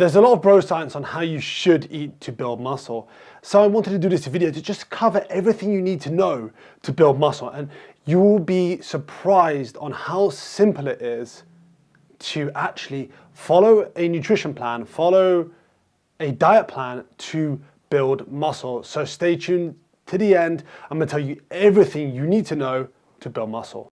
There's a lot of bro science on how you should eat to build muscle. So I wanted to do this video to just cover everything you need to know to build muscle. And you will be surprised on how simple it is to actually follow a nutrition plan, follow a diet plan to build muscle. So stay tuned to the end. I'm gonna tell you everything you need to know to build muscle.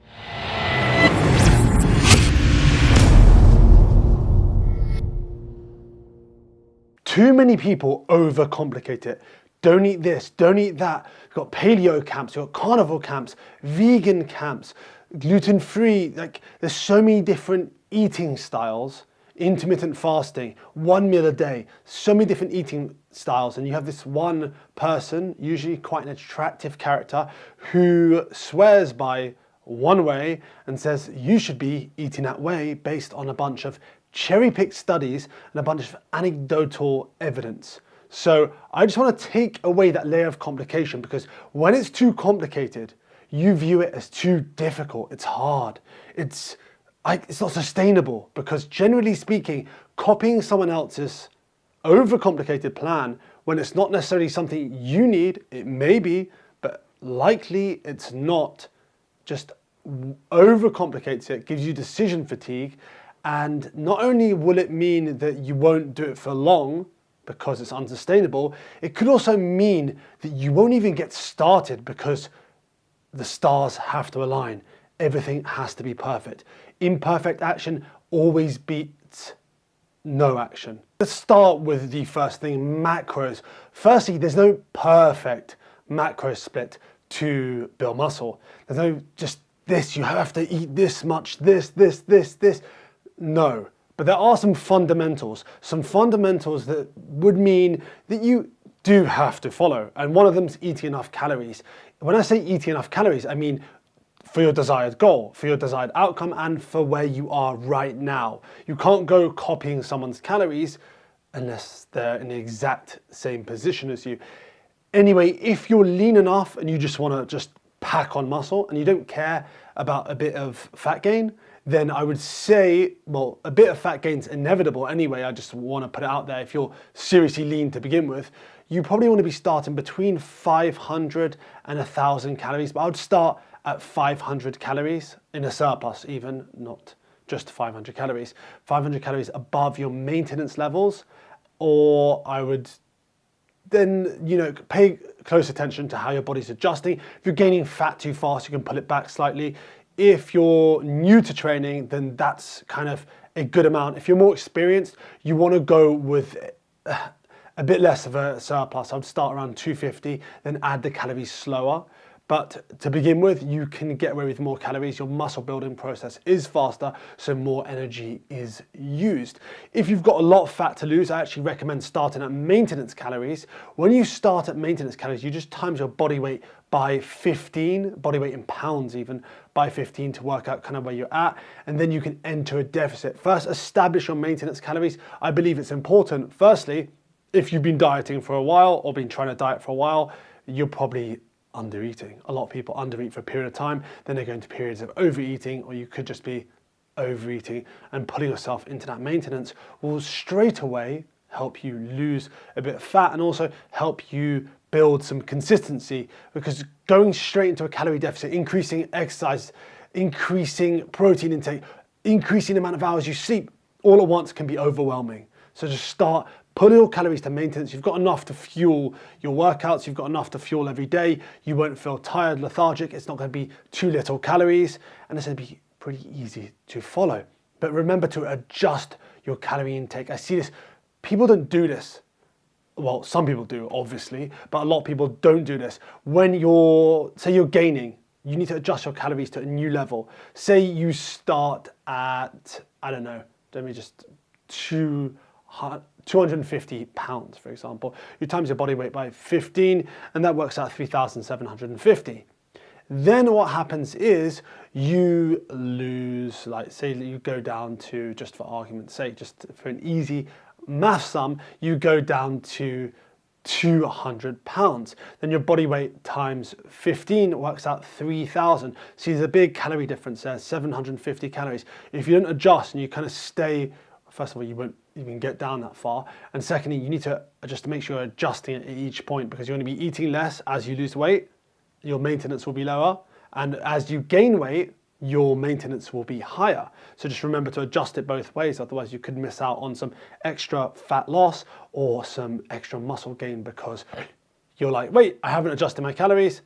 Too many people overcomplicate it. Don't eat this, don't eat that. You've got paleo camps, you've got carnivore camps, vegan camps, gluten-free. Like, there's so many different eating styles, intermittent fasting, 1 meal a day, so many different eating styles. And you have this one person, usually quite an attractive character, who swears by one way and says you should be eating that way based on a bunch of cherry-picked studies and a bunch of anecdotal evidence. So I just want to take away that layer of complication, because when it's too complicated, you view it as too difficult. It's hard. It's not sustainable, because generally speaking, copying someone else's overcomplicated plan when it's not necessarily something you need, it may be, but likely it's not, just overcomplicates it, gives you decision fatigue. And not only will it mean that you won't do it for long because it's unsustainable, it could also mean that you won't even get started because the stars have to align. Everything has to be perfect. Imperfect action always beats no action. Let's start with the first thing, macros. Firstly, there's no perfect macro split to build muscle. There's no just this, you have to eat this much, this. No, but there are some fundamentals that would mean that you do have to follow. And one of them is eating enough calories. When I say eating enough calories, I mean for your desired goal, for your desired outcome, and for where you are right now. You can't go copying someone's calories unless they're in the exact same position as you. Anyway, if you're lean enough and you just want to just pack on muscle and you don't care about a bit of fat gain, then I would say, well, a bit of fat gain's inevitable anyway. I just want to put it out there. If you're seriously lean to begin with, you probably want to be starting between 500 and 1,000 calories, but I would start at 500 calories in a surplus, even not just 500 calories. 500 calories above your maintenance levels, or I would then, pay close attention to how your body's adjusting. If you're gaining fat too fast, you can pull it back slightly. If you're new to training, then that's kind of a good amount. If you're more experienced, you want to go with a bit less of a surplus. I'd start around 250, then add the calories slower. But to begin with, you can get away with more calories. Your muscle building process is faster, so more energy is used. If you've got a lot of fat to lose, I actually recommend starting at maintenance calories. When you start at maintenance calories, you just times your body weight by 15, body weight in pounds even, by 15 to work out kind of where you're at, and then you can enter a deficit. First, establish your maintenance calories. I believe it's important. Firstly, if you've been dieting for a while or been trying to diet for a while, you're probably undereating. A lot of people undereat for a period of time, then they go into periods of overeating, or you could just be overeating, and putting yourself into that maintenance will straight away help you lose a bit of fat and also help you build some consistency, because going straight into a calorie deficit, increasing exercise, increasing protein intake, increasing the amount of hours you sleep all at once can be overwhelming. So just start, put your calories to maintenance. You've got enough to fuel your workouts. You've got enough to fuel every day. You won't feel tired, lethargic. It's not going to be too little calories, and it's going to be pretty easy to follow. But remember to adjust your calorie intake. I see this, people don't do this. Well, some people do, obviously, but a lot of people don't do this. When say you're gaining, you need to adjust your calories to a new level. Say you start at, I don't know, let me just 250 pounds, for example. You times your body weight by 15, and that works out 3,750. Then what happens is you lose, like say you go down to, just for argument's sake, just for an easy math sum, you go down to 200 pounds. Then your body weight times 15 works out 3,000. See, there's a big calorie difference there, 750 calories. If you don't adjust and you kind of stay, first of all, you won't even get down that far. And secondly, you need to just make sure you're adjusting it at each point, because you're going to be eating less as you lose weight, your maintenance will be lower. And as you gain weight, your maintenance will be higher. So just remember to adjust it both ways. Otherwise you could miss out on some extra fat loss or some extra muscle gain, because you're like, wait, I haven't adjusted my calories,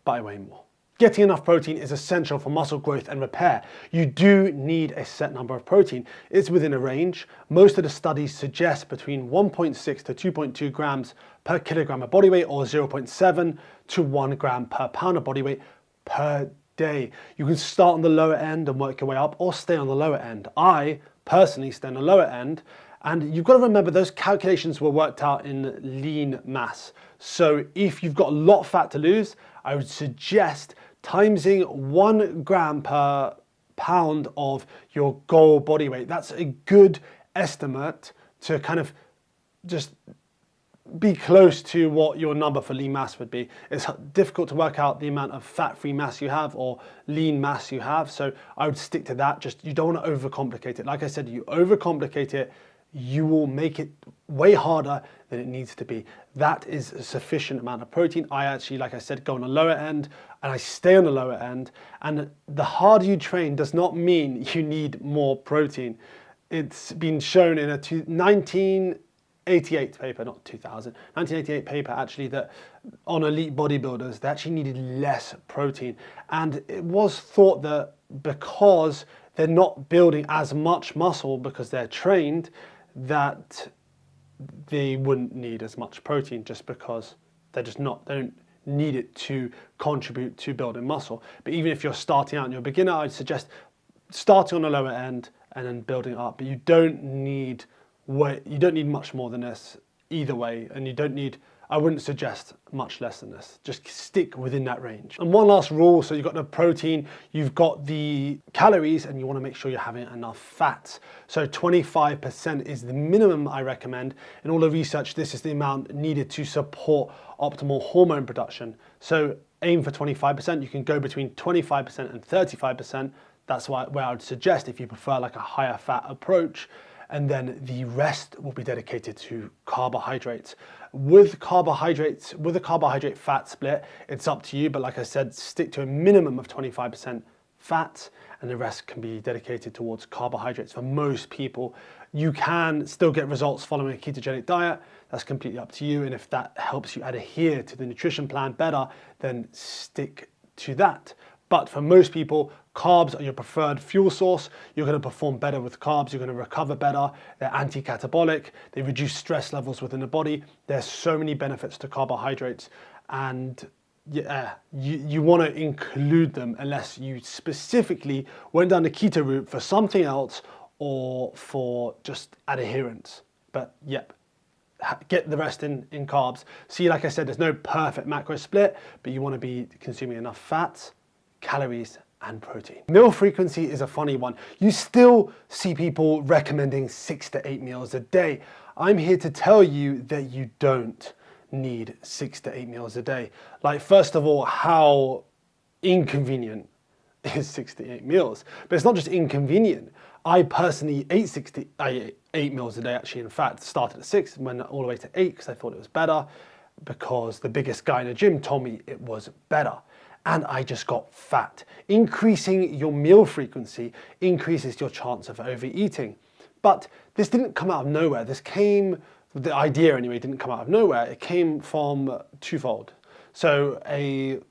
but I weigh more. Getting enough protein is essential for muscle growth and repair. You do need a set number of protein. It's within a range. Most of the studies suggest between 1.6 to 2.2 grams per kilogram of body weight, or 0.7 to 1 gram per pound of body weight per day. You can start on the lower end and work your way up, or stay on the lower end. I personally stay on the lower end, and you've got to remember those calculations were worked out in lean mass. So if you've got a lot of fat to lose, I would suggest timesing 1 gram per pound of your goal body weight. That's a good estimate to kind of just be close to what your number for lean mass would be. It's difficult to work out the amount of fat-free mass you have or lean mass you have, so I would stick to that. Just, you don't want to overcomplicate it. Like I said, you overcomplicate it, you will make it way harder than it needs to be. That is a sufficient amount of protein. I actually, like I said, go on the lower end, and I stay on the lower end. And the harder you train does not mean you need more protein. It's been shown in a 1988 paper, not 2000, 1988 paper actually, that on elite bodybuilders, they actually needed less protein. And it was thought that because they're not building as much muscle because they're trained, that they wouldn't need as much protein, just because they're just not, they don't need it to contribute to building muscle. But even if you're starting out and you're a beginner, I'd suggest starting on the lower end and then building up. But you don't need much more than this either way, and you don't need, I wouldn't suggest much less than this. Just stick within that range. And one last rule, so you've got the protein, you've got the calories, and you want to make sure you're having enough fats. So 25% is the minimum I recommend. In all the research, this is the amount needed to support optimal hormone production. So aim for 25%. You can go between 25% and 35%. That's where I would suggest, if you prefer like a higher fat approach. And then the rest will be dedicated to carbohydrates. With carbohydrates, with a carbohydrate fat split, it's up to you, but like I said, stick to a minimum of 25% fat, and the rest can be dedicated towards carbohydrates. For most people, you can still get results following a ketogenic diet. That's completely up to you, and if that helps you adhere to the nutrition plan better, then stick to that. But for most people, carbs are your preferred fuel source. You're going to perform better with carbs. You're going to recover better. They're anti-catabolic. They reduce stress levels within the body. There's so many benefits to carbohydrates. And yeah, you want to include them unless you specifically went down the keto route for something else or for just adherence. But yep, get the rest in carbs. See, like I said, there's no perfect macro split, but you want to be consuming enough fats, calories, and protein. Meal frequency is a funny one. You still see people recommending 6 to 8 meals a day. I'm here to tell you that you don't need 6 to 8 meals a day. Like, first of all, how inconvenient is 6 to 8 meals? But it's not just inconvenient. I personally ate 8 meals a day, actually. In fact, started at 6 and went all the way to 8 because I thought it was better, because the biggest guy in the gym told me it was better. And I just got fat. Increasing your meal frequency increases your chance of overeating. But this didn't come out of nowhere. The idea anyway, didn't come out of nowhere. It came from twofold. So an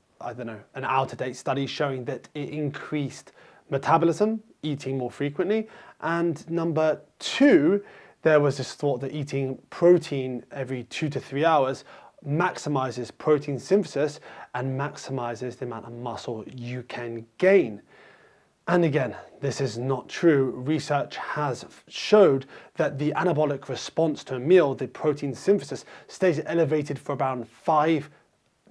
out-of-date study showing that it increased metabolism, eating more frequently. And number two, there was this thought that eating protein every 2 to 3 hours maximizes protein synthesis and maximizes the amount of muscle you can gain. And again, this is not true. Research has showed that the anabolic response to a meal, the protein synthesis, stays elevated for around 5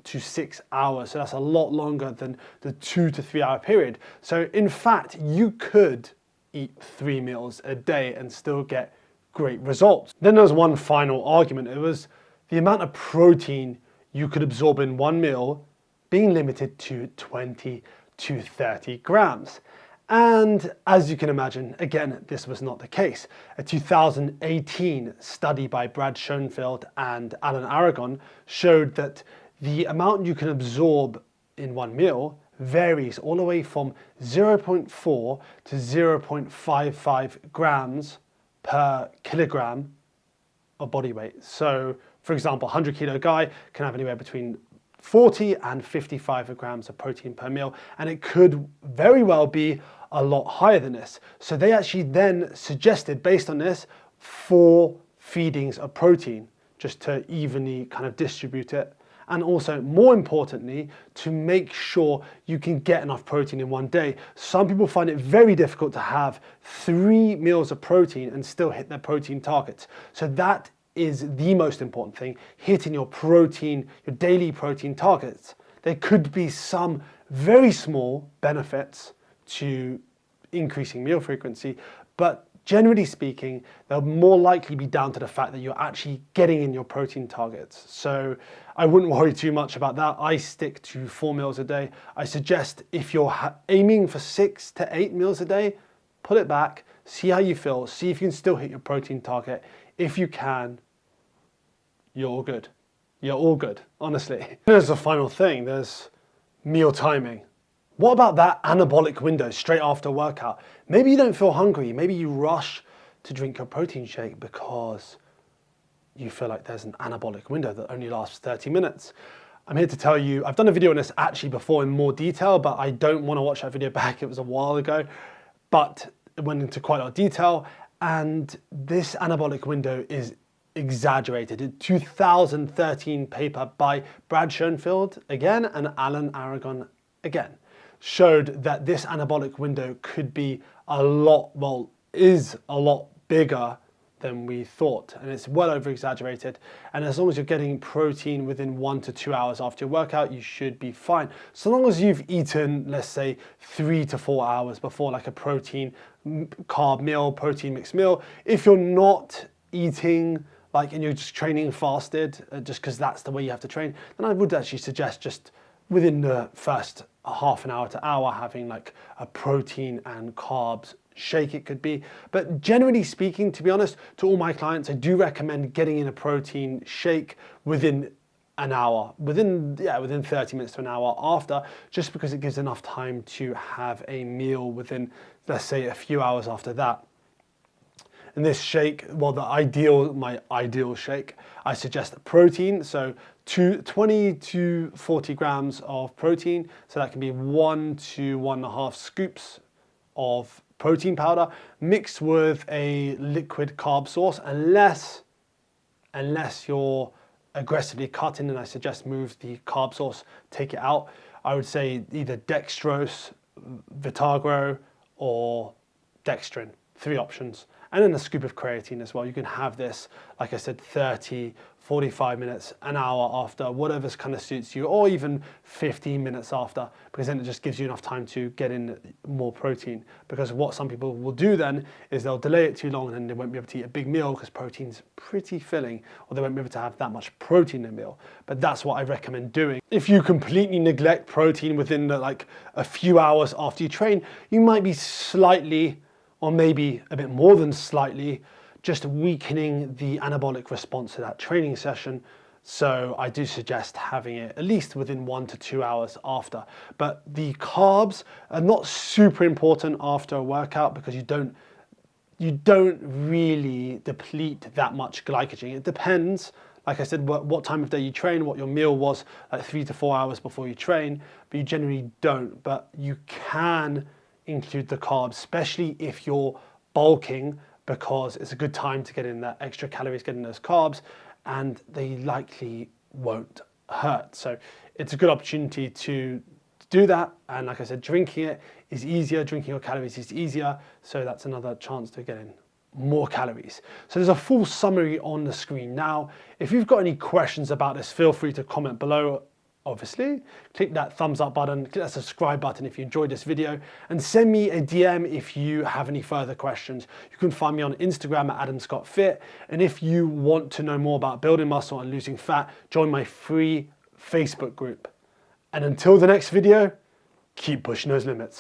to 6 hours. So that's a lot longer than the 2 to 3 hour period. So in fact, you could eat 3 meals a day and still get great results. Then there's one final argument. It was the amount of protein you could absorb in one meal being limited to 20 to 30 grams. And as you can imagine, again, this was not the case. A 2018 study by Brad Schoenfeld and Alan Aragon showed that the amount you can absorb in one meal varies all the way from 0.4 to 0.55 grams per kilogram of body weight. So, for example, a 100-kilo guy can have anywhere between 40 and 55 grams of protein per meal, and it could very well be a lot higher than this. So they actually then suggested, based on this, 4 feedings of protein, just to evenly kind of distribute it. And also, more importantly, to make sure you can get enough protein in one day. Some people find it very difficult to have 3 meals of protein and still hit their protein targets. So that is the most important thing, hitting your protein, your daily protein targets. There could be some very small benefits to increasing meal frequency, but generally speaking, they'll more likely be down to the fact that you're actually getting in your protein targets. So I wouldn't worry too much about that. I stick to 4 meals a day. I suggest if you're aiming for 6 to 8 meals a day, put it back, see how you feel, see if you can still hit your protein target. If you can, you're all good. You're all good, honestly. There's a final thing, there's meal timing. What about that anabolic window straight after a workout? Maybe you don't feel hungry. Maybe you rush to drink your protein shake because you feel like there's an anabolic window that only lasts 30 minutes. I'm here to tell you, I've done a video on this actually before in more detail, but I don't want to watch that video back. It was a while ago, but it went into quite a lot of detail. And this anabolic window is exaggerated. A 2013 paper by Brad Schoenfeld again and Alan Aragon again showed that this anabolic window could be is a lot bigger than we thought, and it's well over exaggerated. And as long as you're getting protein within 1 to 2 hours after your workout, you should be fine. So long as you've eaten, let's say 3 to 4 hours before, like a protein carb meal, protein mixed meal. If you're not eating and you're just training fasted, just because that's the way you have to train, then I would actually suggest just within the first half an hour to hour having like a protein and carbs shake, it could be. But generally speaking, to be honest, to all my clients, I do recommend getting in a protein shake within an hour, within 30 minutes to an hour after, just because it gives enough time to have a meal within, let's say, a few hours after that. And this shake, well, my ideal shake, I suggest protein, so 20 to 40 grams of protein. So that can be 1 to 1.5 scoops of protein powder mixed with a liquid carb source, unless you're aggressively cutting, and I suggest move the carb source, take it out. I would say either dextrose, Vitagro, or dextrin, 3 options. And then a scoop of creatine as well. You can have this, like I said, 30, 45 minutes, an hour after, whatever's kind of suits you, or even 15 minutes after, because then it just gives you enough time to get in more protein. Because what some people will do then is they'll delay it too long and then they won't be able to eat a big meal because protein's pretty filling, or they won't be able to have that much protein in a meal. But that's what I recommend doing. If you completely neglect protein within a few hours after you train, you might be slightly, or maybe a bit more than slightly, just weakening the anabolic response to that training session. So I do suggest having it at least within 1 to 2 hours after. But the carbs are not super important after a workout because you don't really deplete that much glycogen. It depends, like I said, what time of day you train, what your meal was, like 3 to 4 hours before you train, but you generally don't. But you can include the carbs, especially if you're bulking, because it's a good time to get in that extra calories, get in those carbs, and they likely won't hurt. So it's a good opportunity to do that. And like I said, drinking it is easier, drinking your calories is easier. So that's another chance to get in more calories. So there's a full summary on the screen now. If you've got any questions about this, feel free to comment below. Obviously, click that thumbs up button, click that subscribe button if you enjoyed this video, and send me a DM if you have any further questions. You can find me on Instagram at AdamScottFit, and if you want to know more about building muscle and losing fat, join my free Facebook group. And until the next video, keep pushing those limits.